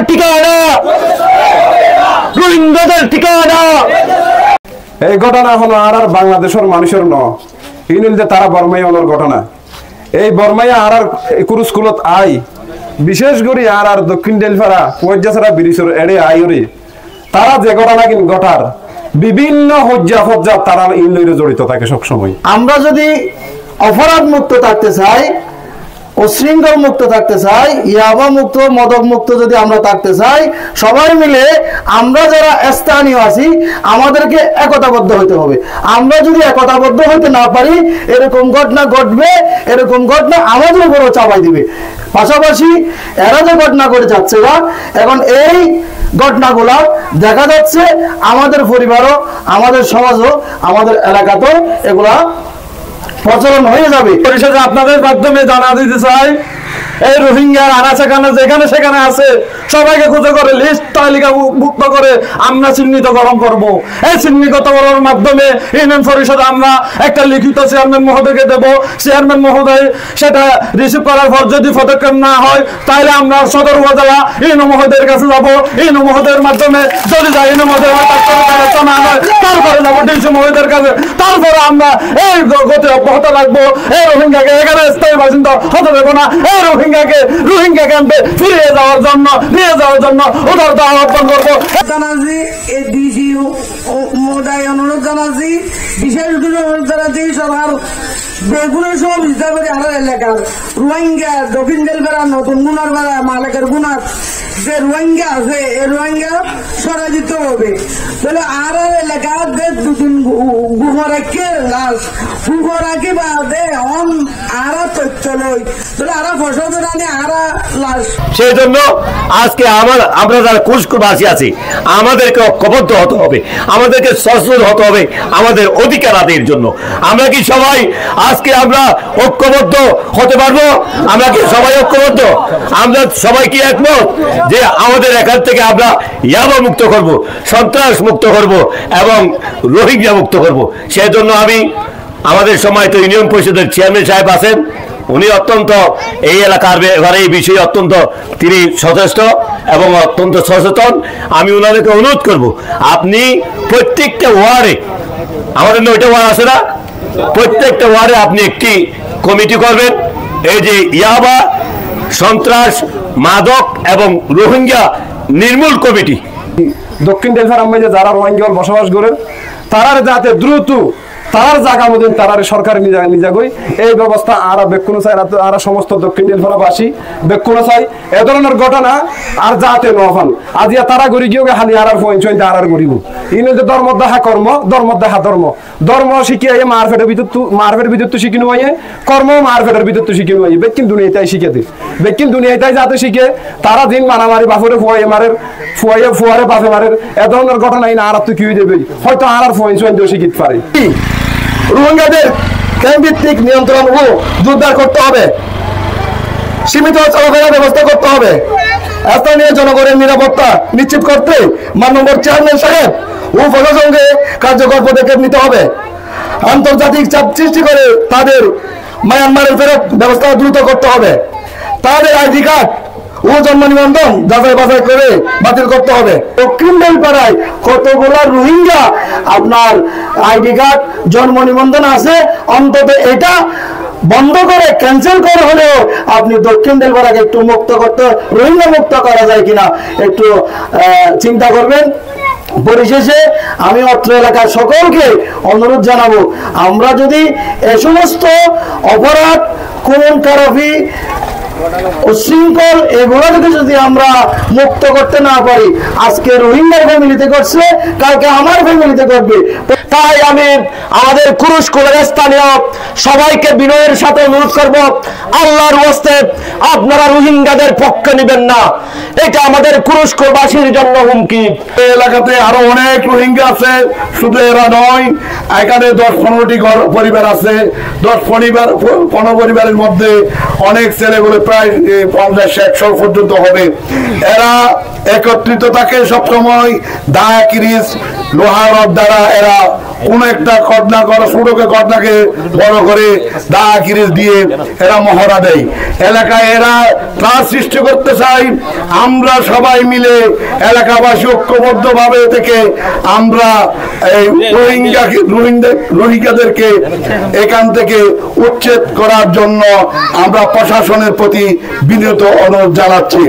ঠিকানা, রোহিঙ্গাদের ঠিকানা। এই ঘটনা হলো আর বাংলাদেশের মানুষের ন ইনিল যে তারা বর্মাই অনর ঘটনা। এই বর্মাইয়া আর কুরুস্কুলত আই বিশেষ করে আর দক্ষিণ ডেলফারা পর্যাছাড়া ব্রিজের এড়ে আইরে তারা যে ঘটনা কিন্তু ঘটার বিভিন্ন হজ্জা ফজ্জা তারা ইনলইরে জড়িত থাকে সবসময়। আমরা যদি অপরাধ মুক্ত থাকতে চাই, উশৃঙ্খল মুক্ত থাকতে চাই, ইয়াবা মুক্ত, মদক মুক্ত যদি আমরা থাকতে চাই, সবাই মিলে আমরা যারা স্থানীয় আছি আমাদেরকে একতাবদ্ধ হতে হবে। আমরা যদি একতাবদ্ধ হতে না পারি এরকম ঘটনা ঘটবে, এরকম ঘটনা আমাদের উপরও চাপাই দিবে। পাশাপাশি এরা যে ঘটনা করে যাচ্ছে না এখন এই ঘটনাগুলা দেখা যাচ্ছে আমাদের পরিবারও, আমাদের সমাজও, আমাদের এলাকাতেও এগুলা প্রচলন হয়ে যাবে। পরিষদে আপনাদের মাধ্যমে জানা দিতে চাই এই রোহিঙ্গার আনাচেখানা যেখানে সেখানে আছে সবাইকে খুঁজে করে লিস্ট তালিকা মুক্ত করে আমরা চিহ্নিতকরণ করব। এই চিহ্নিতকরণের মাধ্যমে ইউনিয়ন পরিষদে আমরা একটা লিখিত চেয়ারম্যান মহোদয়কে দেব। চেয়ারম্যান মহোদয় সেটা রিসিভ করার পর যদি পদক্ষেপ না হয় তাহলে আমরা সদর উপজেলা ইউনিয়ন মহোদয়ের কাছে যাব। ইউনিয়ন মহোদয়ের মাধ্যমে যদি যাই ইউনিয়ন মহোদয় না হয় তারপরে যাবো ডিসি মহোদয়ের কাছে। তারপরে আমরা এই গতি অব্যাহত রাখবো। এই রোহিঙ্গাকে এখানে স্থায়ী বাসিন্দা হতে দেবো না। এই রোহিঙ্গা ক্যাম্পে ফিরে যাওয়ার জন্য, নিয়ে যাওয়ার জন্য উদারত আহ্বান করবো। জানাচ্ছি এই ডিসি মহোদয় অনুরোধ জানাচ্ছি, বিশেষ করে অনুরোধ জানাচ্ছি সবার বেগুনের সব হিসাবে আর এলাকার রোহিঙ্গা দক্ষিণ জেলবেড়া নতুন গুনার বেড়া মালিকের গুনার যে রোহিঙ্গা আছে এই রোহিঙ্গা সরাই দিতে হবে। তাহলে আর এলাকার যে দুদিন গুহ রাখে লাশ গুহ রাখি বাদে অন আর তথ্য লই তাহলে আর ফসল রানে আর লাশ। সেই জন্য আজকে আমরা যারা কুষ্কবাসী আছি আমাদেরকে ঐক্যবদ্ধ হতে হবে, আমাদেরকে সচেতন হতে হবে আমাদের অধিকার আদায়ের জন্য। আমরা কি সবাই আজকে আমরা ঐক্যবদ্ধ হতে পারবো? আমরা কি সবাই ঐক্যবদ্ধ? আমরা সবাই কি একমত যে আমাদের এখান থেকে আমরা ইয়াবা মুক্ত করব, সন্ত্রাস মুক্ত করব এবং রোহিঙ্গা মুক্ত করব? সেই জন্য আমি আমাদের সময় তো ইউনিয়ন পরিষদের চেয়ারম্যান সাহেব আছেন, উনি অত্যন্ত এই এলাকার এবারে এই বিষয়ে অত্যন্ত তিনি সচেষ্ট এবং অত্যন্ত সচেতন। আমি ওনাদেরকে অনুরোধ করব আপনি প্রত্যেকটা ওয়ার্ডে, আমাদের 9টা ওয়ার্ড আছে না, প্রত্যেকটা ওয়ার্ডে আপনি একটি কমিটি করবেন। এই যে ইয়াবা, সন্ত্রাস, মাদক এবং রোহিঙ্গা নির্মূল কমিটি। দক্ষিণ ডেলফার যে যারা রোহিঙ্গা বসবাস করেন তারা যাতে দ্রুত তার জায়গা মধ্যে তারা সরকার নিজা গই এই ব্যবস্থা আর বেক্ষণ চাই, আর সমস্ত দক্ষিণ ডেলফারাবাসী বেক্ষণ চাই এ ধরনের ঘটনা আর যাতে নফান আজিয়া তারা গড়ি গিয়ে হালি আর পয়েন্ট আর গড়িব ইনে যে ধর্ম দেখা কর্ম, ধর্ম দেখা ধর্ম, ধর্ম শিখিয়ে মারফেটের ভিতর তো শিখিনো হয়, কর্ম মারফেটের ভিতর তো শিখিনো হয়। বেকিন দুনিয়াটাই শিখে দিই, বেকিন দুনিয়াটাই যাতে শিখে তারা দিন মারামারি বাফরে ফুয়াই মারের ফুয়ারে বাফে মারের এ ধরনের ঘটনা না আর তো কি হয়ে দেবে, হয়তো আর পয়েন্ট শিখিতে পারে। রোহিঙ্গাদের ক্যাম্পভিত্তিক নিয়ন্ত্রণ ও জোরদার করতে হবে, সীমিত চলাফেরার ব্যবস্থা করতে হবে, স্থানীয় জনগণের নিরাপত্তা নিশ্চিত করতে মাননীয় চেয়ারম্যান সাহেব ও প্রশাসনকে কার্যকর পদক্ষেপ নিতে হবে। আন্তর্জাতিক চাপ সৃষ্টি করে তাদের মায়ানমারের ফেরত ব্যবস্থা দ্রুত করতে হবে। তাদের আইডি কার্ড ও জন্ম নিবন্ধন যাচাই বাছাই করে বাতিল করতে হবে। দক্ষিণ বেলপাড়ায় কতগুলা রোহিঙ্গা আপনার আইডি কার্ড জন্ম নিবন্ধন আছে, অন্তত এটা বন্ধ করে ক্যান্সেল করে হলেও আপনি দক্ষিণ বেলপাড়াকে একটু মুক্ত করতে, রোহিঙ্গা মুক্ত করা যায় কিনা একটু চিন্তা করবেন। পরিশেষে আমি অত্র এলাকার সকলকে অনুরোধ জানাবো, আমরা যদি এ সমস্ত অপরাধ, খুন খারাপি, উশৃঙ্খল এগুলো থেকে যদি আমরা মুক্ত করতে না পারি, আজকে রোহিঙ্গার ফ্যামিলিতে করছে কালকে আমার ফ্যামিলিতে করবে। তাই আমি আমাদের কুরুস্কুলের স্থানীয় সবাইকে বিনয়ের সাথে অনুরোধ করব, আল্লাহর ওয়াস্তে আপনারা রোহিঙ্গাদের পক্ষ নেবেন না, এটা আমাদের কুরুস্কুলবাসীর জন্য হুমকি। এই এলাকাতে আরো অনেক রোহিঙ্গা আছে, শুধু এরা নয়, এখানে 10-15টি পরিবার আছে। 10-15 পরিবারের মধ্যে অনেক ছেলেগুলো প্রায় 50-100 পর্যন্ত হবে। এরা একত্রিত থাকে সবসময়, দা, কিরিচ, লোহার রড দ্বারা এরা কোন একটা কর্ণা করা ছোটকে কর্ণাকে বড় করে দা কিরিশ দিয়ে এরা মহড়া দেয়। এলাকায় এরা ত্রাস সৃষ্টি করতে চাই। আমরা সবাই মিলে এলাকাবাসী ঐক্যবদ্ধ ভাবে থেকে আমরা এই রোহিঙ্গাদেরকে এখান থেকে উচ্ছেদ করার জন্য আমরা প্রশাসনের প্রতি বিনীত অনুরোধ জানাচ্ছি।